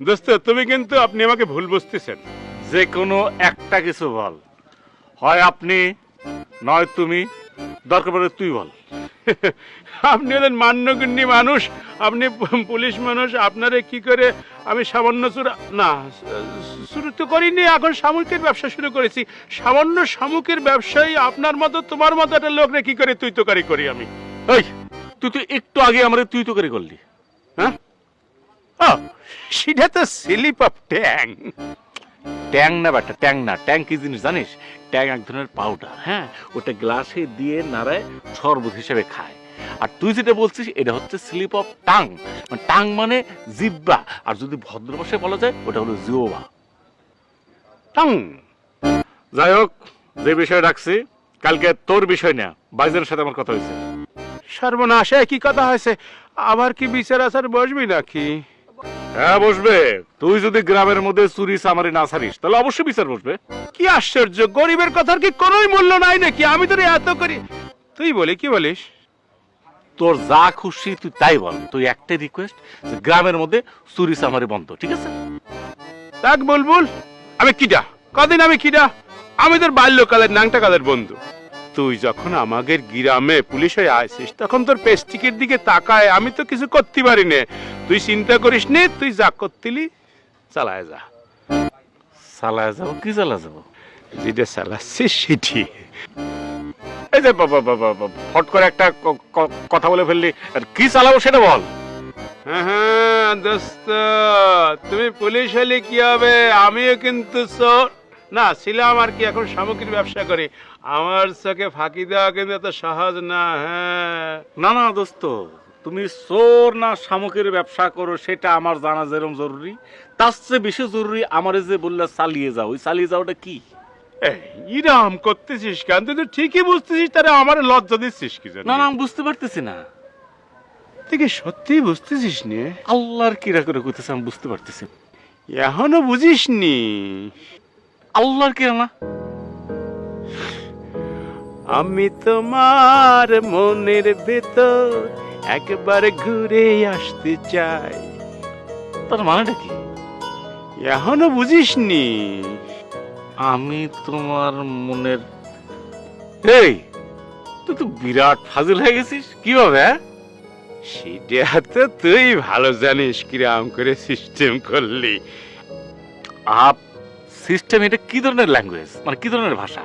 দোস্ত তুমি কিন্তু আপনি আমাকে ভুল বুঝতেছেন। যে কোনো একটা কিছু বল, হয় আপনি নয় তুমি, দরকার পড়লে তুই বল। আপনি হলেন মান্যগণ্যী মানুষ, আপনি পুলিশ মানুষ, আপনারে কি করে আমি সামান্য শুরু তো করিনি, এখন শামুকের ব্যবসা শুরু করেছি। সামান্য শামুকের ব্যবসায়ী আপনার মতো তোমার মতো একটা লোক রে কি করে তুই তোকারি করি আমি? এই তুই তো একটু আগে আমার তুই তো করে করলি। হ্যাঁ, ও সেটা তো স্লিপ অফ ট্যাং। ট্যাং না বেটা, ট্যাং না। ট্যাং কি জিনিস জানিস? ট্যাং এক ধরনের পাউডার, হ্যাঁ, ওটা গ্লাসে দিয়ে নাড়ায় শরবত হিসেবে খায়। আর তুই যেটা বলছিস এটা হচ্ছে স্লিপ অফ টাং। টাং মানে জিব্বা, আর যদি ভদ্র ভাষায় বলা যায় ওটা হলো জিওবা। টং। যাই হোক, যে বিষয় রাখছি, কালকে তোর বিষয় না, বাইজের সাথে আমার কথা হয়েছে। সর্বনাশে কি কথা হয়েছে? আবার কি বিচার আচার বসবি নাকি? হ্যাঁ বসবে। তুই যদি গ্রামের মধ্যে চুরি চামারি না ছাড়িস তাহলে অবশ্যই বিচার বসবে। কি আশ্চর্য, গরিবের কথার কি কোনোই মূল্য নাই নাকি? আমি তোর এত করি, তুই বলি কি বলিস? তোর যা খুশি তুই তাই বল। তুই একটাই রিকোয়েস্ট, যে গ্রামের মধ্যে চুরি চামারি বন্ধ, ঠিক আছে? দেখ বুলবুল, আমি কিডা, কদিন আমি কিডা? আমি তোর বাল্যকালের নাংটা কালের বন্ধু। তুই যখন আমাদের গ্রামে পুলিশ হয়ে আসিস তখন তোর পেস্টিকের দিকে তাকায় আমি তো কিছু করতে পারি না। তুই চিন্তা করিস নে, তুই যা করতিলি চালায় যা। চালায় যাবো? কি চালা যাবো? যেটা চালাচ্ছিস সেটি। এই যে ফট করে একটা কথা বলে ফেললি, আর কি চালাবো সেটা বল। হ্যাঁ হ্যাঁ দোস্ত, তুমি পুলিশ হলে কি হবে? আমিও কিন্তু চোর না ছিলাম আর কি, এখন সামগ্রীর ব্যবসা করি। আমার চোখে ফাঁকি দেওয়া কিন্তু এত সহজ না। হ্যাঁ না না দোস্ত, তুমি চোর না শামুকের ব্যবসা করো সেটা আমার জানা যেরকম জরুরি, তার চেয়ে বেশি জরুরি আমার যে বললে চালিয়ে যাও, ওই চালিয়ে যাওয়াটা কি? ইরাম করতেছিস কেন? তুই তো ঠিকই বুঝতেছিস, তারা আমার লজ্জা দিচ্ছিস কি জানি? না না, আমি বুঝতে পারতেছি না। তুই কি সত্যি বুঝতেছিস নে? আল্লাহর কিরা করে কইতেছে, আমি বুঝতে পারতেছি। এখনো বুঝিস নি? আল্লাহর কিরা না? আমি তোমার মনের ভেতর একবার ঘুরে আসতে চাই। তার মানেটা কি? এখনো বুঝিস নি? আমি তোমার মনের, এই তুই তো বিরাট ফাজিল হয়ে গেছিস কিভাবে? সেটা তো তুই ভালো জানিস কিরাম করে সিস্টেম করলি। আপ সিস্টেম, এটা কি ধরনের ল্যাঙ্গুয়েজ, মানে কি ধরনের ভাষা?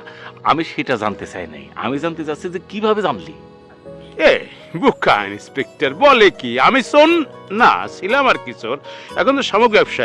আমি সেটা জানতে চাই নাই, আমি জানতে চাচ্ছি যে কিভাবে জানলি? এ বুকা ইন্সপেক্টর বলে কি, আমি শোন না ছিলাম আর কি চোর, এখন তো সামগ্রিক ব্যবসা।